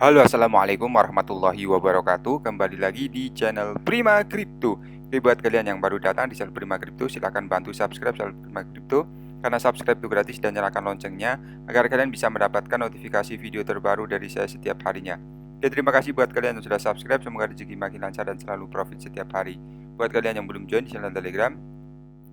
Halo, assalamualaikum warahmatullahi wabarakatuh. Kembali lagi di channel Prima Crypto. Oke, buat kalian yang baru datang di channel Prima Crypto, silahkan bantu subscribe channel Prima Crypto karena subscribe itu gratis, dan nyalakan loncengnya agar kalian bisa mendapatkan notifikasi video terbaru dari saya setiap harinya. Oke, terima kasih buat kalian yang sudah subscribe. Semoga rezeki makin lancar dan selalu profit setiap hari. Buat kalian yang belum join di channel Telegram,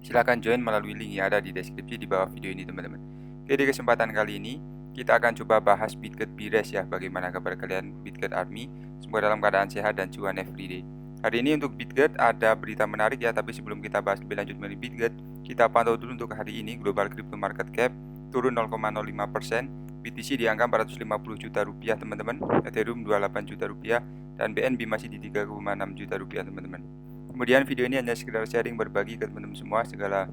silahkan join melalui link yang ada di deskripsi di bawah video ini, teman-teman. Oke, di kesempatan kali ini kita akan coba bahas Bitget Bires ya. Bagaimana kabar kalian Bitget Army? Semoga dalam keadaan sehat dan cuan everyday. Hari ini untuk Bitget ada berita menarik ya, tapi sebelum kita bahas lebih lanjut mengenai Bitget, kita pantau dulu untuk hari ini global crypto market cap turun 0,05%, BTC di angka 450 juta rupiah teman-teman, Ethereum 28 juta rupiah, dan BNB masih di 3,6 juta rupiah teman-teman. Kemudian video ini hanya sekedar sharing, berbagi ke teman-teman semua. Segala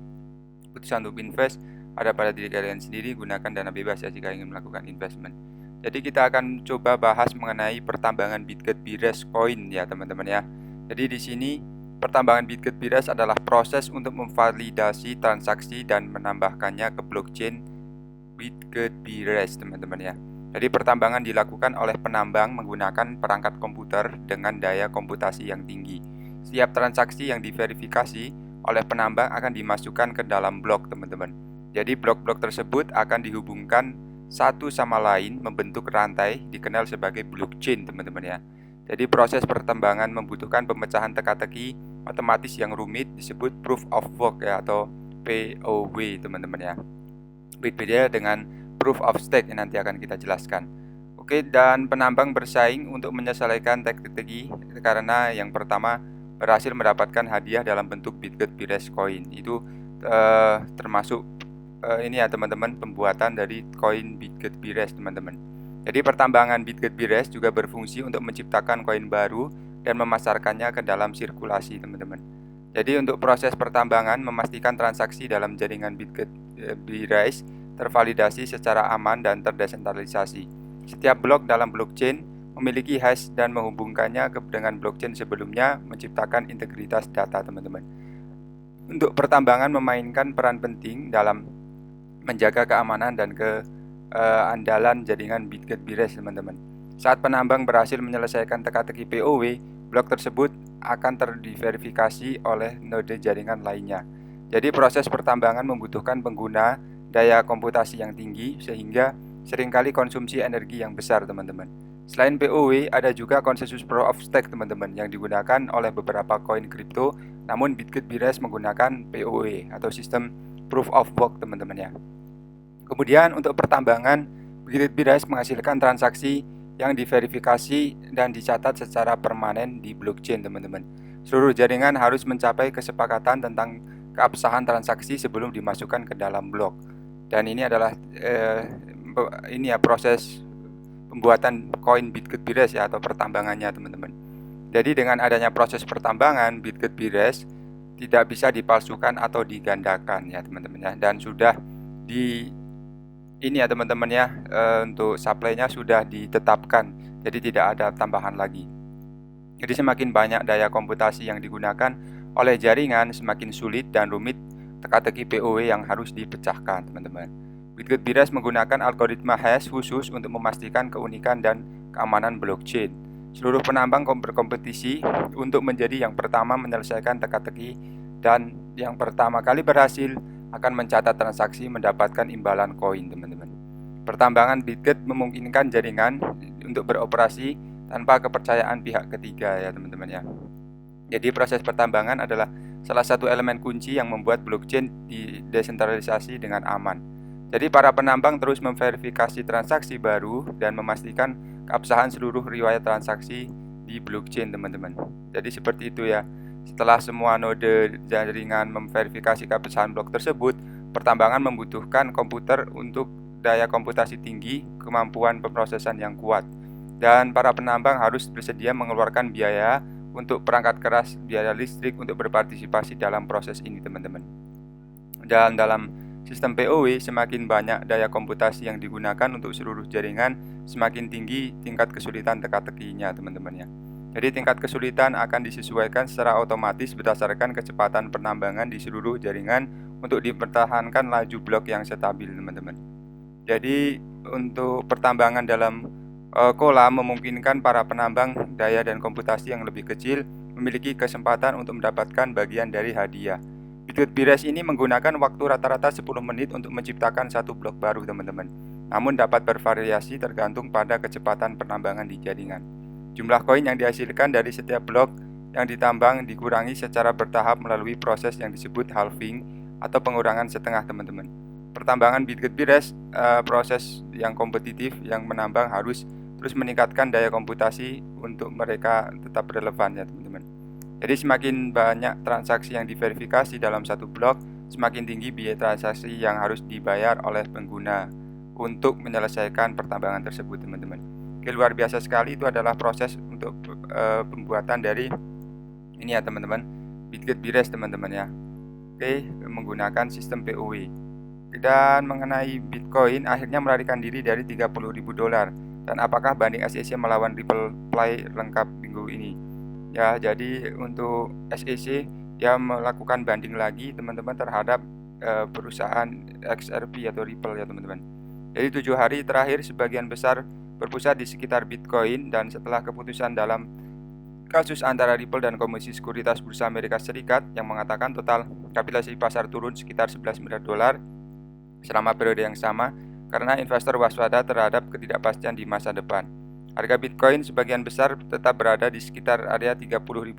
keputusan untuk invest ada pada diri kalian sendiri. Gunakan dana bebas ya jika ingin melakukan investment. Jadi kita akan coba bahas mengenai pertambangan Bitget Bires Coin ya teman-teman ya. Jadi di sini pertambangan Bitget Bires adalah proses untuk memvalidasi transaksi dan menambahkannya ke blockchain Bitget Bires teman-teman ya. Jadi pertambangan dilakukan oleh penambang menggunakan perangkat komputer dengan daya komputasi yang tinggi. Setiap transaksi yang diverifikasi oleh penambang akan dimasukkan ke dalam blok teman-teman. Jadi blok-blok tersebut akan dihubungkan satu sama lain membentuk rantai dikenal sebagai blockchain teman-teman ya. Jadi proses pertambangan membutuhkan pemecahan teka-teki matematis yang rumit disebut proof of work ya, atau POW teman-teman ya. Berbeda dengan proof of stake yang nanti akan kita jelaskan. Oke, dan penambang bersaing untuk menyelesaikan teka-teki karena yang pertama berhasil mendapatkan hadiah dalam bentuk Bitget Bires Coin. Itu termasuk ini ya teman-teman, pembuatan dari koin Bitget Bires teman-teman. Jadi pertambangan Bitget Bires juga berfungsi untuk menciptakan koin baru dan memasarkannya ke dalam sirkulasi teman-teman. Jadi untuk proses pertambangan memastikan transaksi dalam jaringan Bitget Bires tervalidasi secara aman dan terdesentralisasi. Setiap blok dalam blockchain memiliki hash dan menghubungkannya dengan blockchain sebelumnya, menciptakan integritas data teman-teman. Untuk pertambangan memainkan peran penting dalam menjaga keamanan dan keandalan jaringan Bitget Bires teman-teman. Saat penambang berhasil menyelesaikan teka-teki POW, blok tersebut akan terdiverifikasi oleh node jaringan lainnya. Jadi proses pertambangan membutuhkan pengguna daya komputasi yang tinggi sehingga seringkali konsumsi energi yang besar teman-teman. Selain POW, ada juga konsensus proof of stake teman-teman yang digunakan oleh beberapa koin kripto, namun Bitget Bires menggunakan POW atau sistem proof of work teman-teman ya. Kemudian untuk pertambangan, Bitget Bires menghasilkan transaksi yang diverifikasi dan dicatat secara permanen di blockchain teman-teman. Seluruh jaringan harus mencapai kesepakatan tentang keabsahan transaksi sebelum dimasukkan ke dalam blok. Dan ini adalah proses pembuatan koin Bitget Bires ya, atau pertambangannya teman-teman. Jadi dengan adanya proses pertambangan, Bitget Bires tidak bisa dipalsukan atau digandakan ya teman-teman ya, dan sudah ini ya teman-teman ya, untuk supply-nya sudah ditetapkan, jadi tidak ada tambahan lagi. Jadi semakin banyak daya komputasi yang digunakan oleh jaringan, semakin sulit dan rumit teka-teki POW yang harus dipecahkan teman-teman. Bitget Bires menggunakan algoritma hash khusus untuk memastikan keunikan dan keamanan blockchain. Seluruh penambang berkompetisi untuk menjadi yang pertama menyelesaikan teka-teki, dan yang pertama kali berhasil akan mencatat transaksi mendapatkan imbalan koin teman-teman. Pertambangan Bitget memungkinkan jaringan untuk beroperasi tanpa kepercayaan pihak ketiga ya teman-teman ya. Jadi proses pertambangan adalah salah satu elemen kunci yang membuat blockchain didesentralisasi dengan aman. Jadi para penambang terus memverifikasi transaksi baru dan memastikan keabsahan seluruh riwayat transaksi di blockchain teman-teman. Jadi seperti itu ya. Setelah semua node jaringan memverifikasi keabsahan blok tersebut, pertambangan membutuhkan komputer untuk daya komputasi tinggi, kemampuan pemrosesan yang kuat, dan para penambang harus bersedia mengeluarkan biaya untuk perangkat keras, biaya listrik untuk berpartisipasi dalam proses ini teman-teman. Dan dalam sistem POW, semakin banyak daya komputasi yang digunakan untuk seluruh jaringan, semakin tinggi tingkat kesulitan teka-tekinya teman-teman ya. Jadi tingkat kesulitan akan disesuaikan secara otomatis berdasarkan kecepatan penambangan di seluruh jaringan untuk dipertahankan laju blok yang stabil teman-teman. Jadi untuk pertambangan dalam kolam memungkinkan para penambang daya dan komputasi yang lebih kecil memiliki kesempatan untuk mendapatkan bagian dari hadiah. Bitcoin Bires ini menggunakan waktu rata-rata 10 menit untuk menciptakan satu blok baru, teman-teman. Namun dapat bervariasi tergantung pada kecepatan penambangan di jaringan. Jumlah koin yang dihasilkan dari setiap blok yang ditambang dikurangi secara bertahap melalui proses yang disebut halving atau pengurangan setengah, teman-teman. Pertambangan Bitcoin Bires proses yang kompetitif yang menambang harus terus meningkatkan daya komputasi untuk mereka tetap relevan ya, teman-teman. Jadi semakin banyak transaksi yang diverifikasi dalam satu blok, semakin tinggi biaya transaksi yang harus dibayar oleh pengguna untuk menyelesaikan pertambangan tersebut, teman-teman. Oke, luar biasa sekali. Itu adalah proses untuk pembuatan dari ini ya, teman-teman, Bitcoin Bires, teman-teman ya. Oke, menggunakan sistem POW. Dan mengenai Bitcoin akhirnya melarikan diri dari $30.000. Dan apakah banding SEC melawan Ripple Play lengkap minggu ini? Ya, jadi untuk SEC dia melakukan banding lagi, teman-teman, terhadap perusahaan XRP atau Ripple ya, teman-teman. Jadi 7 hari terakhir sebagian besar berpusat di sekitar Bitcoin, dan setelah keputusan dalam kasus antara Ripple dan Komisi Sekuritas Bursa Amerika Serikat yang mengatakan total kapitalisasi pasar turun sekitar $11 miliar selama periode yang sama karena investor waspada terhadap ketidakpastian di masa depan. Harga Bitcoin sebagian besar tetap berada di sekitar area $30.000.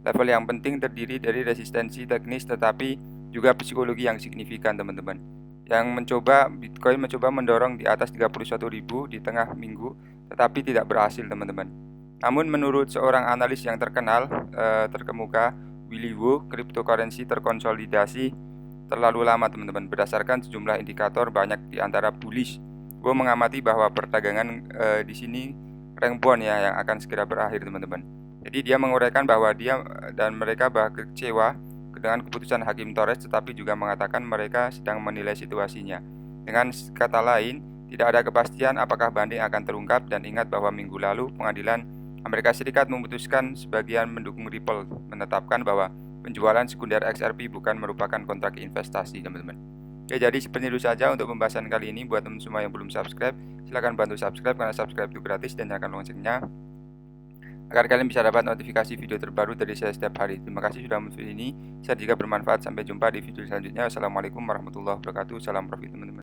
Level yang penting terdiri dari resistensi teknis tetapi juga psikologi yang signifikan, teman-teman. Bitcoin mencoba mendorong di atas 31.000 di tengah minggu tetapi tidak berhasil, teman-teman. Namun menurut seorang analis yang terkemuka, Willy Woo, cryptocurrency terkonsolidasi terlalu lama, teman-teman. Berdasarkan sejumlah indikator banyak di antara bullish, gue mengamati bahwa perdagangan di sini rank bond ya yang akan segera berakhir, teman-teman. Jadi dia menguraikan bahwa dia dan mereka kecewa dengan keputusan Hakim Torres, tetapi juga mengatakan mereka sedang menilai situasinya. Dengan kata lain, tidak ada kepastian apakah banding akan terungkap, dan ingat bahwa minggu lalu pengadilan Amerika Serikat memutuskan sebagian mendukung Ripple, menetapkan bahwa penjualan sekunder XRP bukan merupakan kontrak investasi, teman-teman. Oke, jadi seperti itu saja untuk pembahasan kali ini. Buat teman semua yang belum subscribe, silahkan bantu subscribe karena subscribe itu gratis, dan nyalakan loncengnya agar kalian bisa dapat notifikasi video terbaru dari saya setiap hari. Terima kasih sudah menonton ini. Jika bermanfaat, sampai jumpa di video selanjutnya. Assalamualaikum warahmatullahi wabarakatuh. Salam profit, teman-teman.